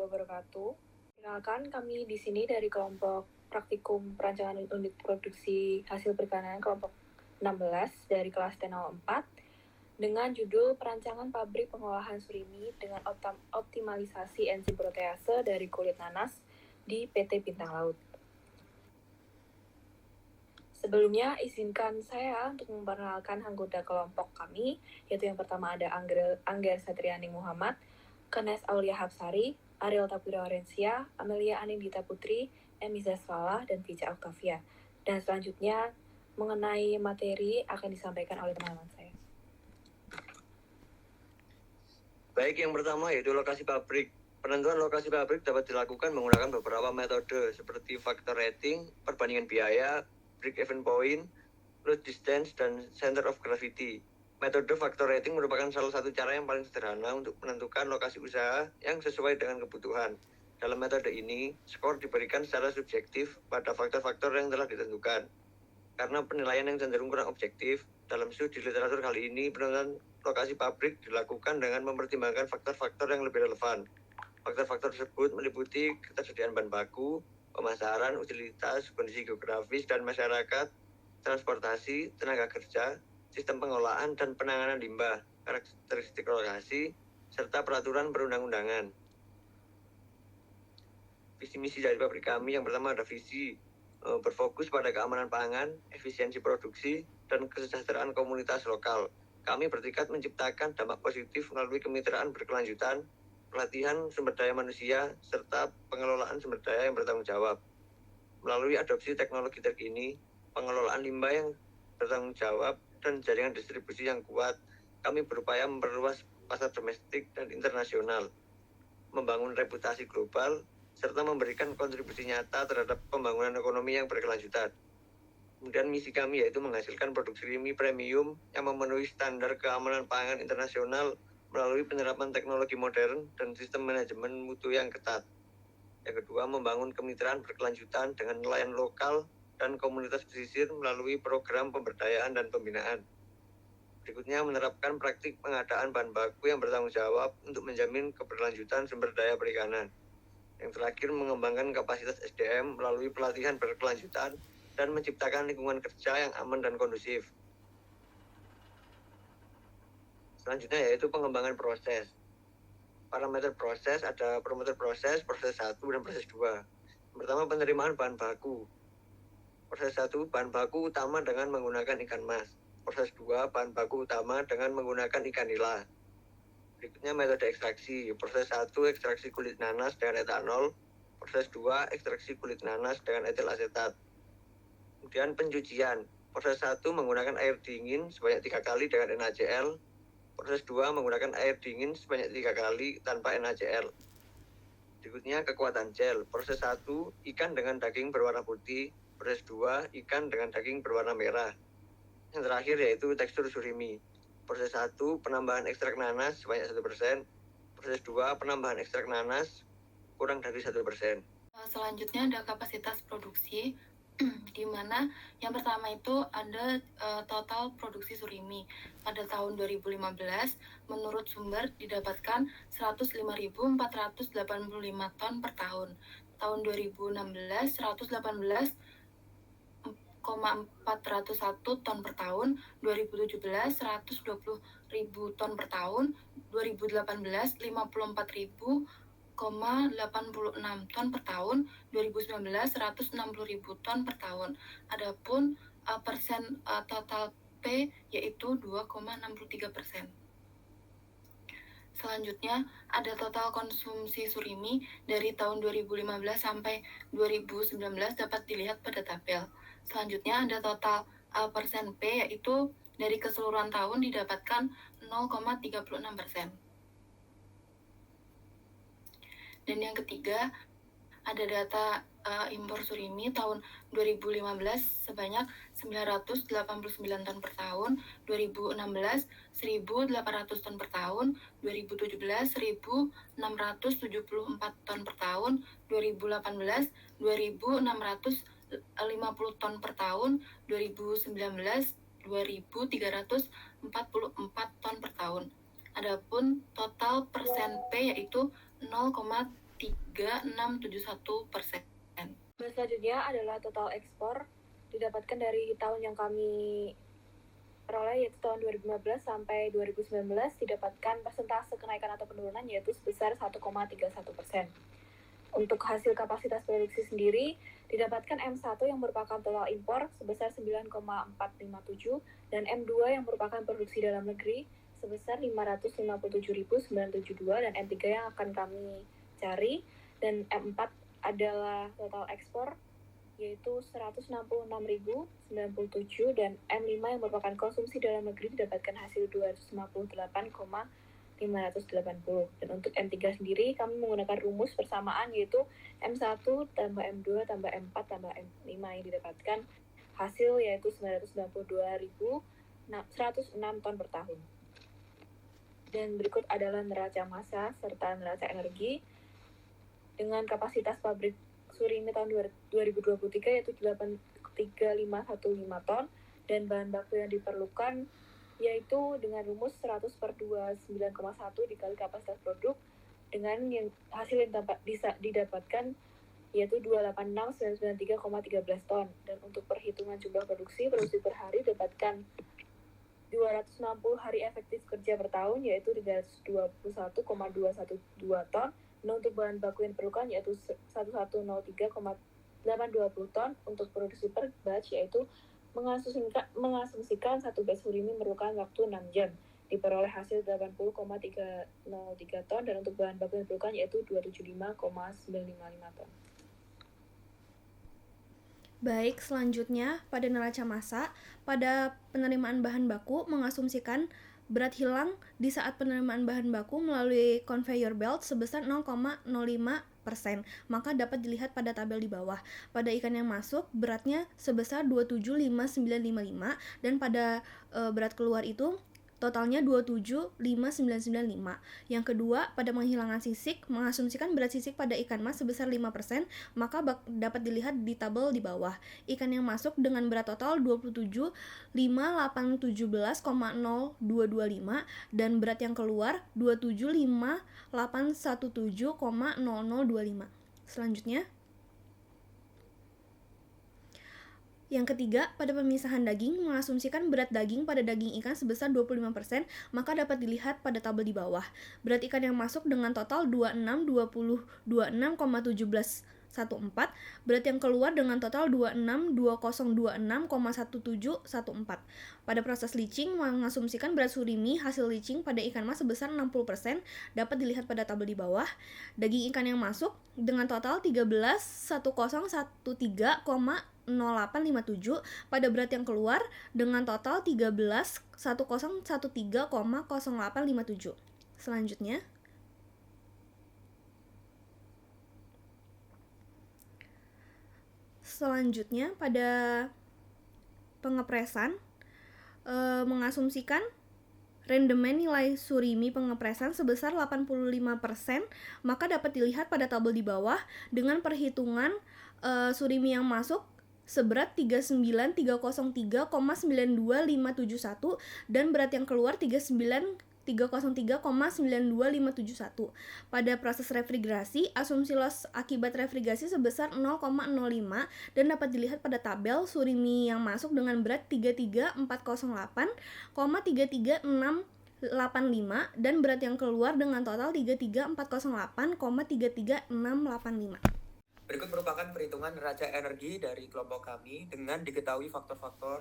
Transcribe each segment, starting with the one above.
wabarakatuh. Kenalkan, kami di sini dari kelompok praktikum perancangan unit produksi hasil perikanan kelompok 16 dari kelas T04 dengan judul perancangan pabrik pengolahan surimi dengan optimalisasi enzim protease dari kulit nanas di PT Bintang Laut. Sebelumnya, izinkan saya untuk memperkenalkan anggota kelompok kami, yaitu yang pertama ada Angger Satriani Muhammad, Kenes Aulia Hapsari, Ariel Tapira Orensia, Amelia Anindita Putri, Emiza Salah, dan Pica Octavia. Dan selanjutnya, mengenai materi akan disampaikan oleh teman-teman saya. Baik, yang pertama yaitu lokasi pabrik. Penentuan lokasi pabrik dapat dilakukan menggunakan beberapa metode seperti factor rating, perbandingan biaya, break-even point, load distance, dan center of gravity. Metode factor rating merupakan salah satu cara yang paling sederhana untuk menentukan lokasi usaha yang sesuai dengan kebutuhan. Dalam metode ini, skor diberikan secara subjektif pada faktor-faktor yang telah ditentukan. Karena penilaian yang cenderung kurang objektif, dalam studi literatur kali ini, penentuan lokasi pabrik dilakukan dengan mempertimbangkan faktor-faktor yang lebih relevan. Faktor-faktor tersebut meliputi ketersediaan bahan baku, pemasaran, utilitas, kondisi geografis dan masyarakat, transportasi, tenaga kerja, sistem pengolahan dan penanganan limbah, karakteristik lokasi, serta peraturan perundang-undangan. Visi misi dari pabrik kami yang pertama ada visi berfokus pada keamanan pangan, efisiensi produksi, dan kesejahteraan komunitas lokal. Kami bertekad menciptakan dampak positif melalui kemitraan berkelanjutan, pelatihan sumber daya manusia, serta pengelolaan sumber daya yang bertanggung jawab. Melalui adopsi teknologi terkini, pengelolaan limbah yang bertanggung jawab, dan jaringan distribusi yang kuat, kami berupaya memperluas pasar domestik dan internasional, membangun reputasi global, serta memberikan kontribusi nyata terhadap pembangunan ekonomi yang berkelanjutan. Kemudian misi kami yaitu menghasilkan produk surimi premium yang memenuhi standar keamanan pangan internasional melalui penerapan teknologi modern dan sistem manajemen mutu yang ketat. Yang kedua, membangun kemitraan berkelanjutan dengan nelayan lokal dan komunitas pesisir melalui program pemberdayaan dan pembinaan. Berikutnya, menerapkan praktik pengadaan bahan baku yang bertanggung jawab untuk menjamin keberlanjutan sumber daya perikanan. Yang terakhir, mengembangkan kapasitas SDM melalui pelatihan berkelanjutan dan menciptakan lingkungan kerja yang aman dan kondusif. Selanjutnya yaitu pengembangan proses. Parameter proses ada promoter proses 1 dan proses 2. Yang pertama, penerimaan bahan baku. Proses 1, bahan baku utama dengan menggunakan ikan mas. Proses 2, bahan baku utama dengan menggunakan ikan nila. Berikutnya metode ekstraksi. Proses 1, ekstraksi kulit nanas dengan etanol. Proses 2, ekstraksi kulit nanas dengan etil asetat. Kemudian pencucian. Proses 1, menggunakan air dingin sebanyak 3 kali dengan NaCl. Proses 2, menggunakan air dingin sebanyak 3 kali tanpa NaCl. Berikutnya kekuatan gel. Proses 1, ikan dengan daging berwarna putih. Proses 2, ikan dengan daging berwarna merah. Yang terakhir yaitu tekstur surimi. Proses 1, penambahan ekstrak nanas sebanyak 1%. Proses 2, penambahan ekstrak nanas kurang dari 1%. Selanjutnya ada kapasitas produksi, di mana yang pertama itu ada total produksi surimi. Pada tahun 2015, menurut sumber didapatkan 105.485 ton per tahun. Tahun 2016, 118,401 ton per tahun, 2017 120.000 ton per tahun, 2018 54.000,86 ton per tahun, 2019 160.000 ton per tahun. Adapun persen total P yaitu 2,63%. Selanjutnya ada total konsumsi surimi dari tahun 2015 sampai 2019 dapat dilihat pada tabel. Selanjutnya ada total persen P yaitu dari keseluruhan tahun didapatkan 0,36%. Dan yang ketiga ada data impor surimi tahun 2015 sebanyak 989 ton per tahun, 2016 1.800 ton per tahun, 2017 1.674 ton per tahun, 2018 2.650 ton per tahun, 2019 2.344 ton per tahun. Adapun total persen P yaitu 0,33%. 3,671%. Dan selanjutnya adalah total ekspor didapatkan dari tahun yang kami peroleh, yaitu tahun 2015 sampai 2019, didapatkan persentase kenaikan atau penurunan yaitu sebesar 1,31%. Untuk hasil kapasitas produksi sendiri, didapatkan M1 yang merupakan total impor sebesar 9,457 dan M2 yang merupakan produksi dalam negeri sebesar 557.972 dan M3 yang akan kami cari, dan M4 adalah total ekspor yaitu 166.097 dan M5 yang merupakan konsumsi dalam negeri didapatkan hasil 258,580. Dan untuk M3 sendiri kami menggunakan rumus persamaan yaitu M1 tambah M2 tambah M4 tambah M5 yang didapatkan hasil yaitu 992.106 ton per tahun. Dan berikut adalah neraca massa serta neraca energi dengan kapasitas pabrik Surimi tahun 2023 yaitu 83515 ton dan bahan baku yang diperlukan yaitu dengan rumus 100/29,1 dikali kapasitas produk dengan yang hasil yang bisa didapatkan yaitu 286.993,13 ton. Dan untuk perhitungan jumlah produksi per hari dapatkan 260 hari efektif kerja per tahun yaitu 321,212 ton. Nah, untuk bahan baku yang diperlukan yaitu 1103,820 ton. Untuk produksi per batch yaitu mengasumsikan satu batch surimi memerlukan waktu 6 jam. Diperoleh hasil 80,303 ton dan untuk bahan baku yang diperlukan yaitu 275,955 ton. Baik, selanjutnya pada neraca massa, pada penerimaan bahan baku mengasumsikan berat hilang di saat penerimaan bahan baku melalui conveyor belt sebesar 0,05%, maka dapat dilihat pada tabel di bawah. Pada ikan yang masuk, beratnya sebesar 275955 dan pada berat keluar itu totalnya 275995. Yang kedua, pada penghilangan sisik, mengasumsikan berat sisik pada ikan mas sebesar 5%, maka dapat dilihat di tabel di bawah. Ikan yang masuk dengan berat total 27.5817,0225 dan berat yang keluar 27.5817,0025. Selanjutnya, yang ketiga, pada pemisahan daging, mengasumsikan berat daging pada daging ikan sebesar 25%, maka dapat dilihat pada tabel di bawah. Berat ikan yang masuk dengan total 26.2026,1714, berat yang keluar dengan total 26.2026,1714. Pada proses leaching, mengasumsikan berat surimi hasil leaching pada ikan mas sebesar 60%, dapat dilihat pada tabel di bawah. Daging ikan yang masuk dengan total 13.1013,0857 pada berat yang keluar dengan total 13.1013,0857. Selanjutnya pada pengepresan mengasumsikan rendemen nilai surimi pengepresan sebesar 85%, maka dapat dilihat pada tabel di bawah dengan perhitungan surimi yang masuk seberat 39.303,92571 dan berat yang keluar 303,92571. Pada proses refrigerasi, asumsi loss akibat refrigerasi sebesar 0,05 dan dapat dilihat pada tabel surimi yang masuk dengan berat 33.408,33685 dan berat yang keluar dengan total 33.408,33685. Berikut merupakan perhitungan neraca energi dari kelompok kami dengan diketahui faktor-faktor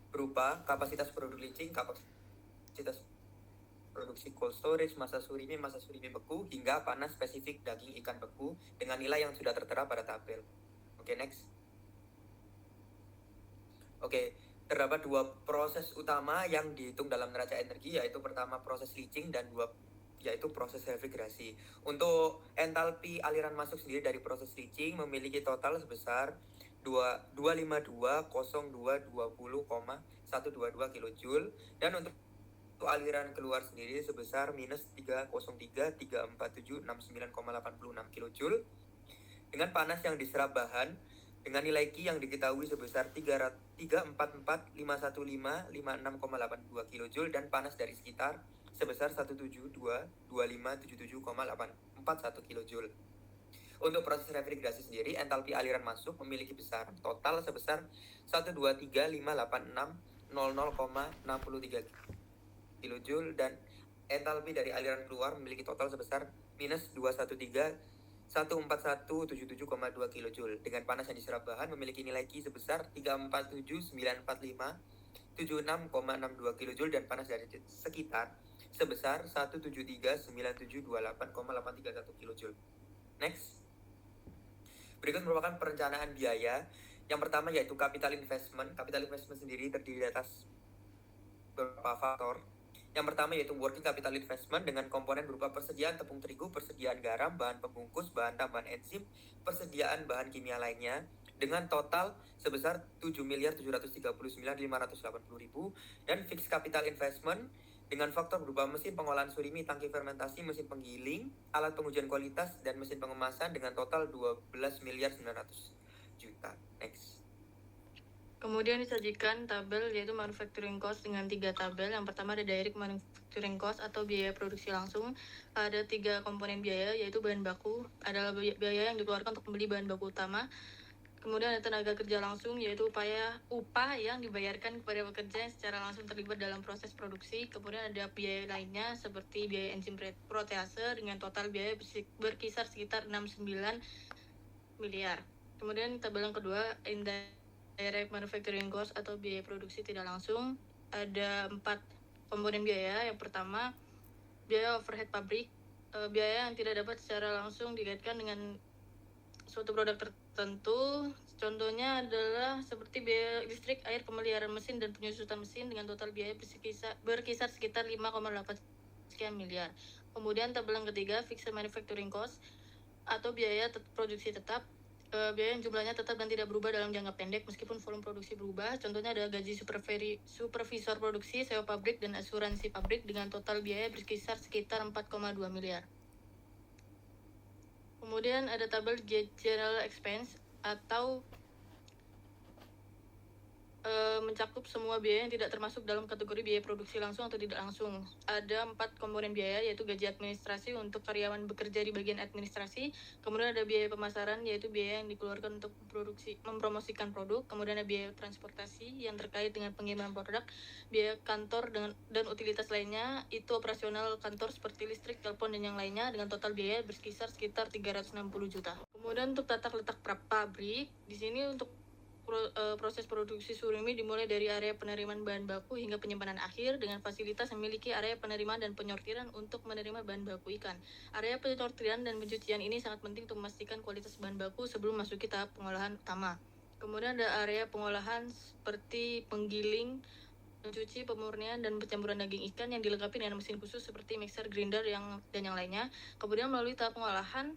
berupa kapasitas produk leaching, kapasitas produksi cold storage, massa surimi beku, hingga panas spesifik daging ikan beku dengan nilai yang sudah tertera pada tabel. Oke, next. Oke, terdapat dua proses utama yang dihitung dalam neraca energi, yaitu pertama proses leaching dan yaitu proses refrigerasi. Untuk entalpi aliran masuk sendiri dari proses leaching memiliki total sebesar 252.0220,122 kJ dan untuk aliran keluar sendiri sebesar minus 303.34769,86 kJ dengan panas yang diserap bahan dengan nilai Q yang diketahui sebesar 344.515.56,82 kJ dan panas dari sekitar sebesar 172.2577,841 kJ. Untuk proses refrigerasi sendiri, entalpi aliran masuk memiliki besaran total sebesar 123.586.00,63 kJ dan entalpi dari aliran keluar memiliki total sebesar minus 213.14177,2 kJ dengan panas yang diserap bahan memiliki nilai Q sebesar 347.945.76,62 kJ dan panas dari sekitar sebesar 173.9728,831 kJ. Next. Berikut merupakan perencanaan biaya. Yang pertama yaitu capital investment. Capital investment sendiri terdiri atas beberapa faktor. Yang pertama yaitu working capital investment dengan komponen berupa persediaan tepung terigu, persediaan garam, bahan pembungkus, bahan tambahan enzim, persediaan bahan kimia lainnya dengan total sebesar 7.739.580.000 dan fixed capital investment dengan faktor berupa mesin pengolahan surimi, tangki fermentasi, mesin penggiling, alat pengujian kualitas, dan mesin pengemasan dengan total 12.900.000.000. Next. Kemudian disajikan tabel yaitu manufacturing cost dengan 3 tabel. Yang pertama ada direct manufacturing cost atau biaya produksi langsung. Ada 3 komponen biaya yaitu bahan baku, adalah biaya yang dikeluarkan untuk membeli bahan baku utama. Kemudian ada tenaga kerja langsung yaitu upah yang dibayarkan kepada pekerja yang secara langsung terlibat dalam proses produksi. Kemudian ada biaya lainnya seperti biaya enzim protease dengan total biaya berkisar sekitar 69 miliar. Kemudian tabel yang kedua indirect manufacturing cost atau biaya produksi tidak langsung. Ada 4 komponen biaya. Yang pertama biaya overhead pabrik, biaya yang tidak dapat secara langsung dikaitkan dengan suatu produk tertentu. Contohnya adalah seperti biaya listrik, air, pemeliharaan mesin, dan penyusutan mesin dengan total biaya berkisar sekitar 5,8 sekian miliar. Kemudian tabel yang ketiga, fixed manufacturing cost atau biaya produksi tetap, biaya yang jumlahnya tetap dan tidak berubah dalam jangka pendek meskipun volume produksi berubah. Contohnya ada gaji supervisor produksi, sewa pabrik, dan asuransi pabrik dengan total biaya berkisar sekitar 4,2 miliar. Kemudian ada tabel general expense atau mencakup semua biaya yang tidak termasuk dalam kategori biaya produksi langsung atau tidak langsung. Ada 4 komponen biaya yaitu gaji administrasi untuk karyawan bekerja di bagian administrasi. Kemudian ada biaya pemasaran yaitu biaya yang dikeluarkan untuk mempromosikan produk. Kemudian ada biaya transportasi yang terkait dengan pengiriman produk. Biaya kantor dan utilitas lainnya itu operasional kantor seperti listrik, telepon, dan yang lainnya dengan total biaya berkisar sekitar 360 juta. Kemudian untuk tata letak pabrik, di sini untuk proses produksi surimi dimulai dari area penerimaan bahan baku hingga penyimpanan akhir dengan fasilitas memiliki area penerimaan dan penyortiran untuk menerima bahan baku ikan. Area penyortiran dan pencucian ini sangat penting untuk memastikan kualitas bahan baku sebelum masuki tahap pengolahan utama. Kemudian ada area pengolahan seperti penggiling, mencuci, pemurnian, dan pencampuran daging ikan yang dilengkapi dengan mesin khusus seperti mixer, grinder, dan yang lainnya. Kemudian melalui tahap pengolahan,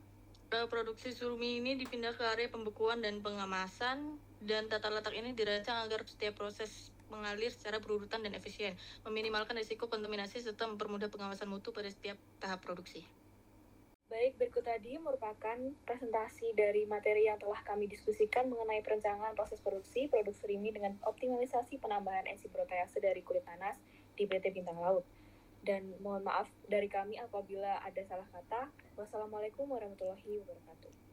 produksi surimi ini dipindah ke area pembekuan dan pengemasan, dan tata letak ini dirancang agar setiap proses mengalir secara berurutan dan efisien, meminimalkan risiko kontaminasi serta mempermudah pengawasan mutu pada setiap tahap produksi. Baik, berikut tadi merupakan presentasi dari materi yang telah kami diskusikan mengenai perencanaan proses produksi produk surimi dengan optimalisasi penambahan enzim protease dari kulit nanas di PT Bintang Laut. Dan mohon maaf dari kami apabila ada salah kata. Wassalamualaikum warahmatullahi wabarakatuh.